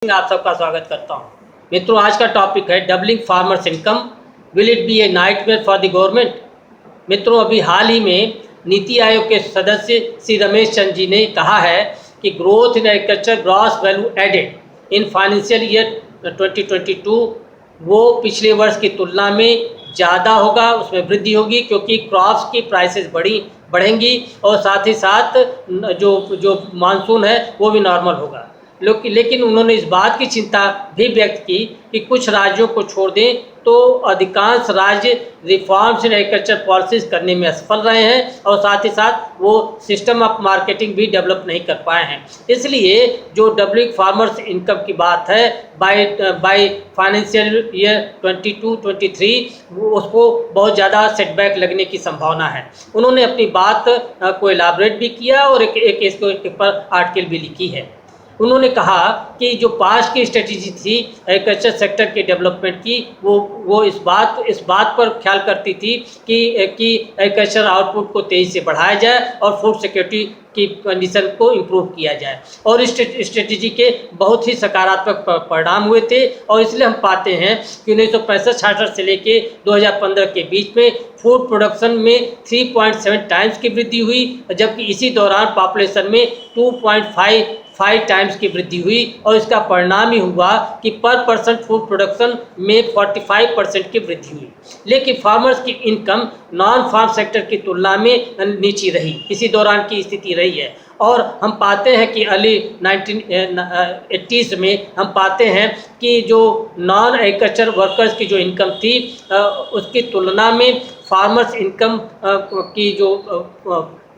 आप सबका स्वागत करता हूं। मित्रों, आज का टॉपिक है doubling farmers income, will it be A nightmare for the government. मित्रों, अभी हाल ही में नीति आयोग के सदस्य श्री रमेश चंद्र जी ने कहा है कि growth in agriculture gross value added in financial year 2022 वो पिछले वर्ष की तुलना में ज़्यादा होगा, उसमें वृद्धि होगी क्योंकि क्रॉप्स की प्राइसेस बढ़ेंगी और साथ ही साथ जो मानसून है वो भी नॉर्मल होगा। लेकिन उन्होंने इस बात की चिंता भी व्यक्त की कि कुछ राज्यों को छोड़ दें तो अधिकांश राज्य रिफॉर्म्स इन एग्रीकल्चर पॉलिसीज करने में असफल रहे हैं और साथ ही साथ वो सिस्टम ऑफ मार्केटिंग भी डेवलप नहीं कर पाए हैं। इसलिए जो डबलिंग फार्मर्स इनकम की बात है बाय फाइनेंशियल ईयर 22-23 उसको बहुत ज़्यादा सेटबैक लगने की संभावना है। उन्होंने अपनी बात को एलाबरेट भी किया और एक पर आर्टिकल भी लिखी है। उन्होंने कहा कि जो पास्ट की स्ट्रेटजी थी एग्रीकल्चर सेक्टर के डेवलपमेंट की वो इस बात पर ख्याल करती थी कि एग्रीकल्चर आउटपुट को तेज़ी से बढ़ाया जाए और फूड सिक्योरिटी की कंडीशन को इम्प्रूव किया जाए, और इस स्ट्रेटजी के बहुत ही सकारात्मक परिणाम हुए थे। और इसलिए हम पाते हैं कि 1965-66 से लेके 2015 के बीच में फूड प्रोडक्शन में 3.7 टाइम्स की वृद्धि हुई, जबकि इसी दौरान पॉपुलेशन में 2.5 टाइम्स की वृद्धि हुई, और इसका परिणाम ही हुआ कि पर पर्सन फूड प्रोडक्शन में 45% की वृद्धि हुई। लेकिन फार्मर्स की इनकम नॉन फार्म सेक्टर की तुलना में नीची रही, इसी दौरान की स्थिति रही है। और हम पाते हैं कि अर्ली 1980s में हम पाते हैं कि जो नॉन एग्रीकल्चर वर्कर्स की जो इनकम थी उसकी तुलना में फार्मर्स इनकम की जो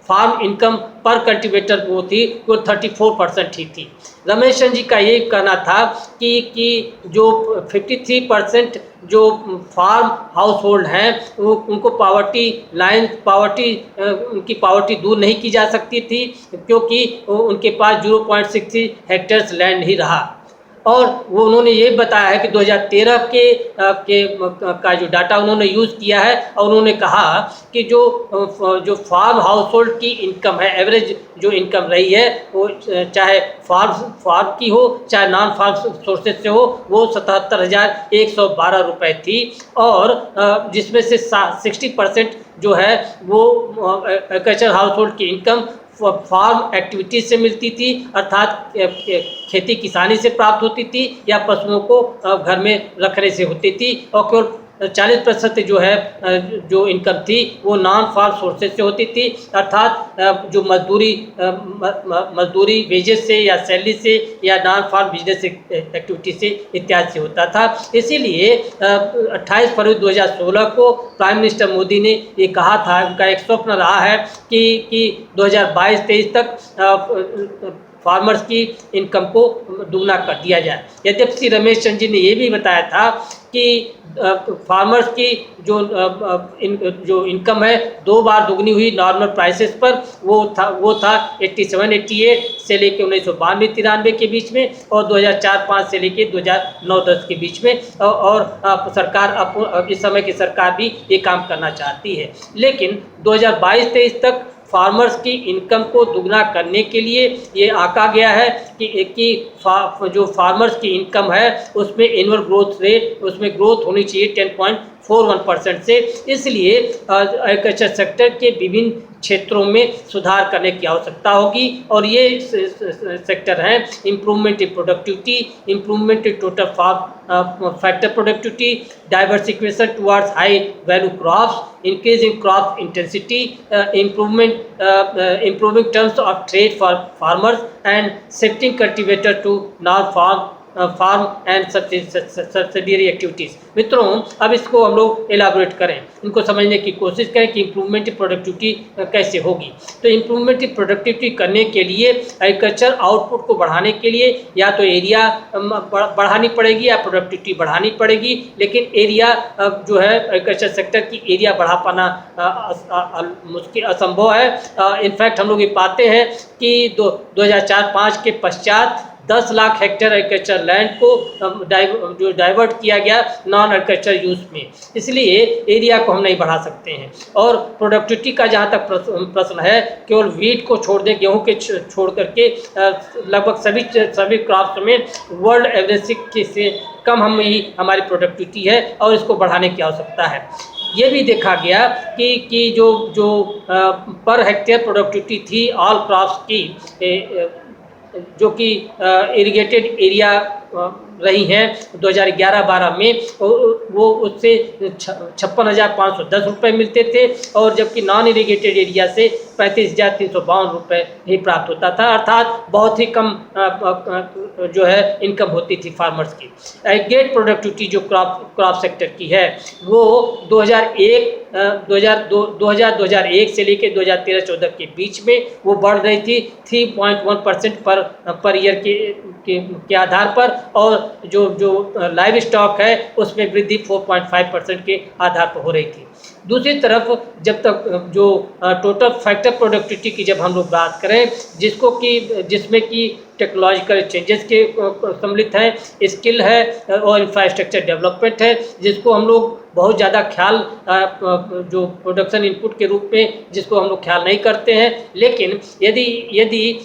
फार्म इनकम पर कल्टीवेटर वो थी वो 34% ही थी। रमेश चंद्र जी का ये कहना था कि जो 53% जो फार्म हाउस होल्ड हैं उनको उनकी पावर्टी दूर नहीं की जा सकती थी क्योंकि उनके पास 0.63 हेक्टेयर्स लैंड ही रहा। और वो उन्होंने ये बताया है कि 2013 का जो डाटा उन्होंने यूज़ किया है, और उन्होंने कहा कि जो फार्म हाउस होल्ड की इनकम है, एवरेज जो इनकम रही है वो चाहे फार्म की हो चाहे नॉन फार्म सोर्सेज से हो, वो 77,112 रुपये थी, और जिसमें से 60% जो है वो एग्रीकल्चर हाउस होल्ड की इनकम फार्म एक्टिविटीज से मिलती थी, अर्थात खेती किसानी से प्राप्त होती थी या पशुओं को घर में रखने से होती थी, और केवल 40% जो है जो इनकम थी वो नॉन फार्म सोर्सेज से होती थी, अर्थात जो मजदूरी वेजेस से या सैलरी से या नॉन फार्म बिजनेस एक्टिविटी से इत्यादि से होता था। इसीलिए 28 फरवरी 2016 को प्राइम मिनिस्टर मोदी ने ये कहा था, उनका एक स्वप्न रहा है कि 2022-23 तक फार्मर्स की इनकम को दुगना कर दिया जाए। यद्यपि श्री रमेश चंद्र जी ने ये भी बताया था कि फार्मर्स की जो इनकम है 2 बार दुगनी हुई नॉर्मल प्राइसेस पर, वो था 87-88 से लेके 1992-93 के बीच में, और 2004-05 से लेके 2009-10 के बीच में, और सरकार इस समय की सरकार भी ये काम करना चाहती है। लेकिन 2022-23 तक फार्मर्स की इनकम को दुगना करने के लिए ये आंका गया है कि जो फार्मर्स की इनकम है उसमें एनुअल ग्रोथ रेट उसमें ग्रोथ होनी चाहिए 10.41% से। इसलिए एग्रीकल्चर सेक्टर के विभिन्न क्षेत्रों में सुधार करने की आवश्यकता होगी, और ये सेक्टर हैं improvement in productivity, improvement in total farm factor productivity, diversification towards high value crops, increase in crop intensity, improving terms of trade for farmers, and shifting cultivator to non-farm farm and subsidiary activities. मित्रों, अब इसको हम लोग elaborate करें, इनको समझने की कोशिश करें कि इम्प्रूवमेंट इन प्रोडक्टिविटी कैसे होगी। तो इम्प्रूवमेंट इन प्रोडक्टिविटी करने के लिए एग्रीकल्चर आउटपुट को बढ़ाने के लिए या तो एरिया बढ़ानी पड़ेगी या प्रोडक्टिविटी बढ़ानी पड़ेगी, लेकिन एरिया जो है एग्रीकल्चर सेक्टर की एरिया बढ़ा पाना मुश्किल असंभव है। इनफैक्ट हम लोग ये पाते हैं कि 2004-05 के पश्चात 10 लाख हेक्टेयर एग्रीकल्चर लैंड को जो डाइवर्ट किया गया नॉन एग्रीकल्चर यूज में, इसलिए एरिया को हम नहीं बढ़ा सकते हैं। और प्रोडक्टिविटी का जहाँ तक प्रश्न है, केवल वीट को छोड़ दें, गेहूँ के छोड़ करके लगभग सभी क्रॉप्स में वर्ल्ड एवरेज से कम हमारी प्रोडक्टिविटी है और इसको बढ़ाने की आवश्यकता है। ये भी देखा गया कि जो पर हेक्टेयर प्रोडक्टिविटी थी ऑल क्रॉप्स की, जो कि इरिगेटेड एरिया रही हैं 2011-12 में, वो उससे 56,510 रुपये मिलते थे, और जबकि नॉन इरिगेटेड एरिया से 35,352 रुपये ही प्राप्त होता था, अर्थात बहुत ही कम जो है इनकम होती थी फार्मर्स की। एग्रीगेट प्रोडक्टिविटी जो क्रॉप सेक्टर की है वो 2001 से लेकर 2013-14 के बीच में वो बढ़ रही थी 3.1% पर ईयर के आधार पर, और जो लाइव स्टॉक है उसमें वृद्धि 4.5% के आधार पर हो रही थी। दूसरी तरफ जब तक जो टोटल फैक्टर प्रोडक्टिविटी की जब हम लोग बात करें, जिसमें कि टेक्नोलॉजिकल चेंजेस के सम्मिलित हैं, स्किल है और इंफ्रास्ट्रक्चर डेवलपमेंट है, जिसको हम लोग बहुत ज़्यादा ख्याल जो प्रोडक्शन इनपुट के रूप में जिसको हम लोग ख्याल नहीं करते हैं। लेकिन यदि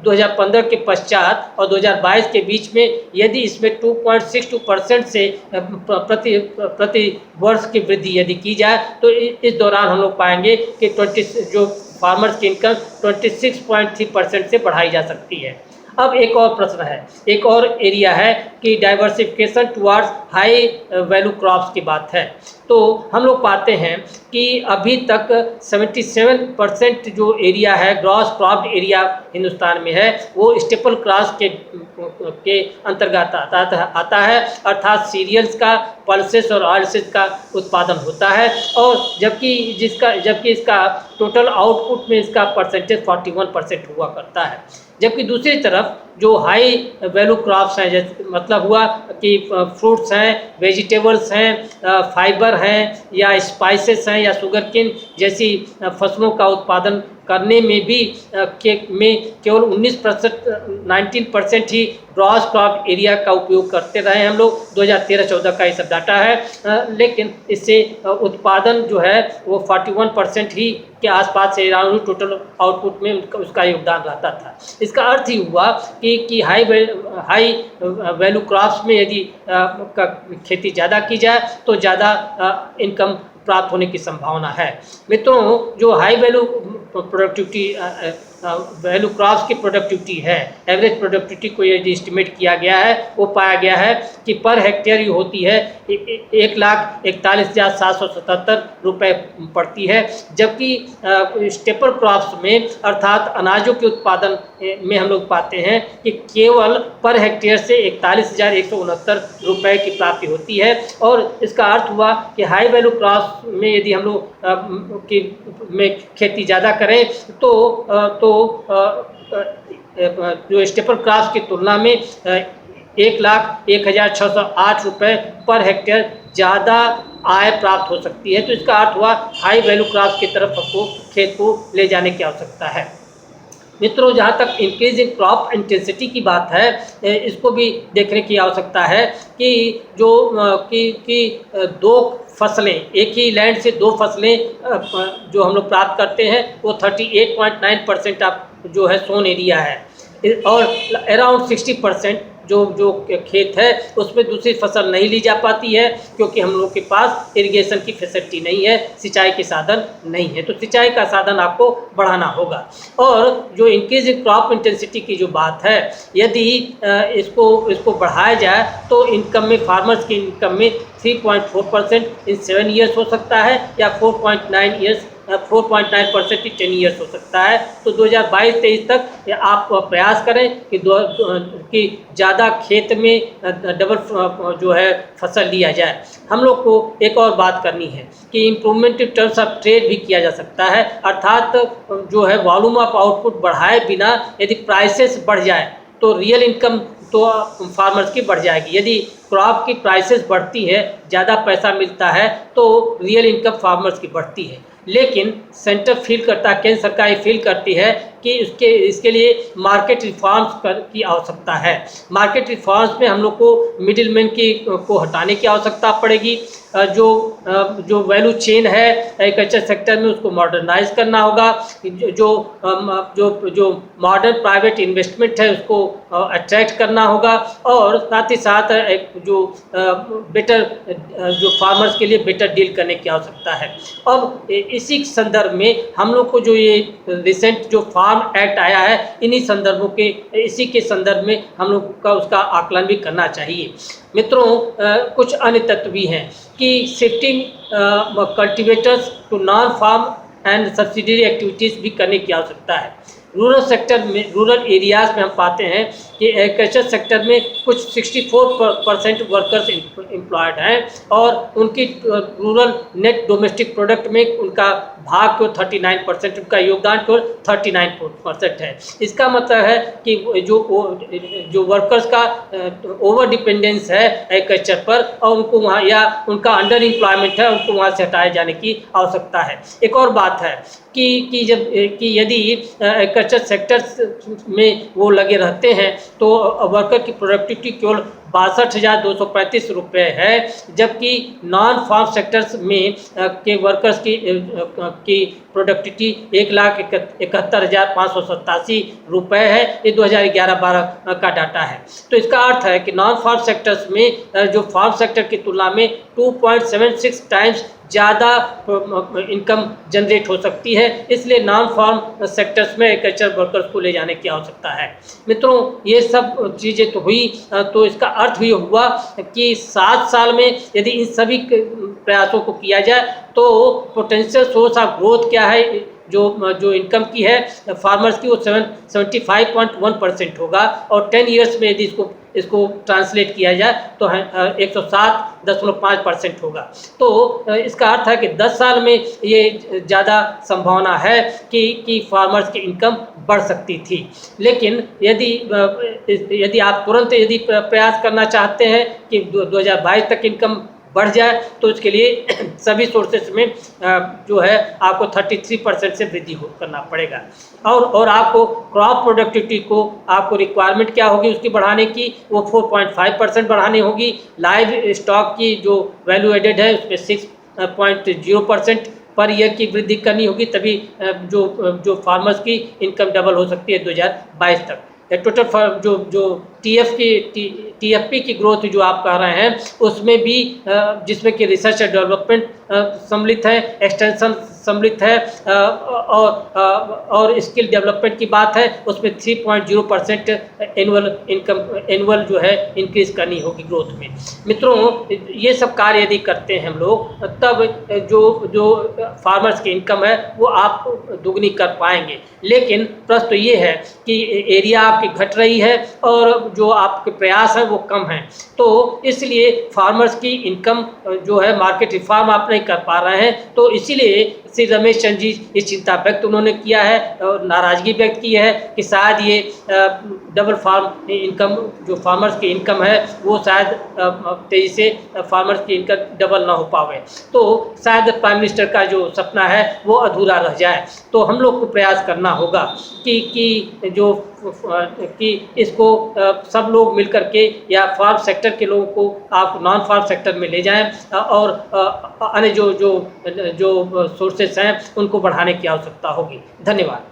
2015 के पश्चात और 2022 के बीच में यदि इसमें 2.62% से प्रति वर्ष की वृद्धि यदि की जाए, तो इस दौरान हम लोग पाएंगे कि जो फार्मर्स की इनकम 26.3% से बढ़ाई जा सकती है। अब एक और प्रश्न है, एक और एरिया है कि diversification towards high value crops की बात है। तो हम लोग पाते हैं कि अभी तक 77% जो एरिया है, ग्रॉस क्रॉप्ड एरिया हिंदुस्तान में है, वो स्टेपल क्रॉप्स के अंतर्गत आता है, अर्थात सीरियल्स का, पल्सेस और ऑयलसीड्स का उत्पादन होता है, और जबकि इसका टोटल आउटपुट में इसका परसेंटेज 41% हुआ करता है। जबकि दूसरी तरफ जो हाई वैल्यू क्रॉप्स हैं, जैसे मतलब हुआ कि फ्रूट्स हैं, वेजिटेबल्स हैं, फाइबर हैं, या स्पाइसेस हैं, या शुगर केन जैसी फसलों का उत्पादन करने में भी केवल 19% ही ग्रॉस क्रॉप एरिया का उपयोग करते रहे हम लोग। 2013-14 का ये सब डाटा है, लेकिन इससे उत्पादन जो है वो 41% ही के आसपास से टोटल आउटपुट में उसका योगदान रहता था। इसका अर्थ ही हुआ कि हाई वैल्यू क्रॉप्स में यदि खेती ज़्यादा की जाए तो ज़्यादा इनकम प्राप्त होने की संभावना है। मित्रों, जो हाई वैल्यू वैल्यू क्रॉप्स की प्रोडक्टिविटी है, एवरेज प्रोडक्टिविटी को यदि एस्टिमेट किया गया है, वो पाया गया है कि पर हेक्टेयर होती है 1,41,777 रुपये पड़ती है। जबकि स्टेपल क्रॉप्स में अर्थात अनाजों के उत्पादन में हम लोग पाते हैं कि केवल पर हेक्टेयर से 41,169 रुपये की प्राप्ति होती है। और इसका अर्थ हुआ कि हाई वैल्यू क्रॉप्स में यदि हम लोग खेती ज़्यादा करें तो जो स्टेपल क्रॉप्स की तुलना में 1,01,608 रुपये पर हेक्टेयर ज़्यादा आय प्राप्त हो सकती है। तो इसका अर्थ हुआ हाई वैल्यू क्रॉप्स की तरफ आपको खेत को ले जाने की आवश्यकता है। मित्रों, जहाँ तक इंक्रीज इन क्रॉप इंटेंसिटी की बात है, इसको भी देखने की आवश्यकता है कि दो फसलें, एक ही लैंड से दो फसलें जो हम लोग प्राप्त करते हैं वो 38.9% आप जो है सोन एरिया है, और अराउंड 60% जो खेत है उसमें दूसरी फसल नहीं ली जा पाती है, क्योंकि हम लोग के पास इरिगेशन की फैसिलिटी नहीं है, सिंचाई के साधन नहीं है। तो सिंचाई का साधन आपको बढ़ाना होगा। और जो इंक्रीज इन क्रॉप इंटेंसिटी की जो बात है, यदि इसको बढ़ाया जाए तो इनकम में, फार्मर्स की इनकम में 3.4% इन 7 ईयर्स हो सकता है, या 4.9% की 10 ईयर्स हो सकता है। तो 2022-23 तक आप प्रयास करें कि ज़्यादा खेत में डबल जो है फसल लिया जाए। हम लोग को एक और बात करनी है कि improvement in terms of trade भी किया जा सकता है, अर्थात जो है वॉल्यूम ऑफ आउटपुट बढ़ाए बिना यदि प्राइसेस बढ़ जाए तो रियल इनकम तो फार्मर्स की बढ़ जाएगी। यदि क्रॉप की प्राइसेस बढ़ती है, ज़्यादा पैसा मिलता है, तो रियल इनकम फार्मर्स की बढ़ती है। लेकिन सेंटर फील करता है, केंद्र सरकार ये फील करती है कि इसके लिए मार्केट रिफॉर्म्स की आवश्यकता है। मार्केट रिफॉर्म्स में हम लोग को मिडिलमैन को हटाने की आवश्यकता पड़ेगी। जो वैल्यू चेन है एग्रीकल्चर सेक्टर में उसको मॉडर्नाइज करना होगा। जो मॉडर्न प्राइवेट इन्वेस्टमेंट है उसको अट्रैक्ट करना होगा और साथ ही साथ जो बेटर जो फार्मर्स के लिए बेटर डील करने की आवश्यकता है। अब इसी संदर्भ में हम लोग को जो ये रिसेंट जो फार्म एक्ट आया है इसी के संदर्भ में हम लोग का उसका आकलन भी करना चाहिए। मित्रों, कुछ अन्य तत्व भी हैं कि shifting cultivators to non farm and subsidiary activities भी करने की आवश्यकता है। रूरल एरियाज़ में हम पाते हैं कि एग्रीकल्चर सेक्टर में कुछ 64% वर्कर्स एम्प्लॉयड हैं और उनकी रूरल नेट डोमेस्टिक प्रोडक्ट में उनका भाग को 39%, उनका योगदान को 39% है। इसका मतलब है कि जो वर्कर्स का ओवर डिपेंडेंस है एग्रीकल्चर पर और उनको वहाँ या उनका अंडर एम्प्लॉयमेंट है, उनको वहाँ से हटाए जाने की आवश्यकता है। एक और बात है कि यदि एग्रीकल्चर सेक्टर में वो लगे रहते हैं तो वर्कर की प्रोडक्टिविटी केवल 62,235 रुपये है, जबकि नॉन फार्म सेक्टर्स में के वर्कर्स की प्रोडक्टिविटी 1,71,587 रुपये है। ये 2011-12 का डाटा है। तो इसका अर्थ है कि नॉन फार्म सेक्टर्स में जो फार्म सेक्टर की तुलना में 2.76 टाइम्स ज़्यादा इनकम जनरेट हो सकती है। इसलिए नॉन फार्म सेक्टर्स में एग्रीकल्चर वर्कर्स को ले जाने की आवश्यकता है। मित्रों, ये सब चीज़ें तो हुई, तो इसका अर्थ भी हुआ कि 7 साल में यदि इन सभी प्रयासों को किया जाए तो पोटेंशियल सोर्स ऑफ ग्रोथ क्या है जो इनकम की है फार्मर्स की, वो 75.1% होगा और 10 ईयर्स में यदि इसको ट्रांसलेट किया जाए तो 107.5% होगा। तो इसका अर्थ है कि 10 साल में ये ज़्यादा संभावना है कि फार्मर्स की इनकम बढ़ सकती थी। लेकिन यदि आप तुरंत प्रयास करना चाहते हैं कि 2022 तक इनकम बढ़ जाए तो इसके लिए सभी सोर्सेस में जो है आपको 33% से वृद्धि करना पड़ेगा और आपको क्रॉप प्रोडक्टिविटी को आपको रिक्वायरमेंट क्या होगी उसकी बढ़ाने की, वो 4.5% बढ़ानी होगी। लाइव स्टॉक की जो वैल्यू एडेड है उसमें 6.0% पर ईयर की वृद्धि करनी होगी, तभी जो फार्मर्स की इनकम डबल हो सकती है 2022 तक। टोटल जो टीएफपी की ग्रोथ जो आप कह रहे हैं उसमें भी जिसमें कि रिसर्च एंड डेवलपमेंट सम्मिलित है, एक्सटेंशन सम्मिलित है और स्किल डेवलपमेंट की बात है, उसमें 3.0% एनुअल जो है इंक्रीज करनी होगी ग्रोथ में। मित्रों, ये सब कार्य यदि करते हैं हम लोग तब जो फार्मर्स की इनकम है वो आप दुगनी कर पाएंगे। लेकिन प्रश्न तो ये है कि एरिया आपकी घट रही है और जो आपके प्रयास है वो कम है, तो इसलिए फार्मर्स की इनकम जो है मार्केट रिफॉर्म आप नहीं कर पा रहे हैं। तो इसीलिए श्री रमेश चंद जी ये चिंता व्यक्त उन्होंने किया है और नाराज़गी व्यक्त की है कि शायद ये डबल फार्म इनकम जो फार्मर्स की इनकम है वो शायद तेज़ी से फार्मर्स की इनकम डबल ना हो पावे, तो शायद प्राइम मिनिस्टर का जो सपना है वो अधूरा रह जाए। तो हम लोग को प्रयास करना होगा कि इसको सब लोग मिलकर के या फार्म सेक्टर के लोगों को आप नॉन फार्म सेक्टर में ले जाएं और अन्य जो सोर्सेस हैं उनको बढ़ाने की आवश्यकता होगी। धन्यवाद।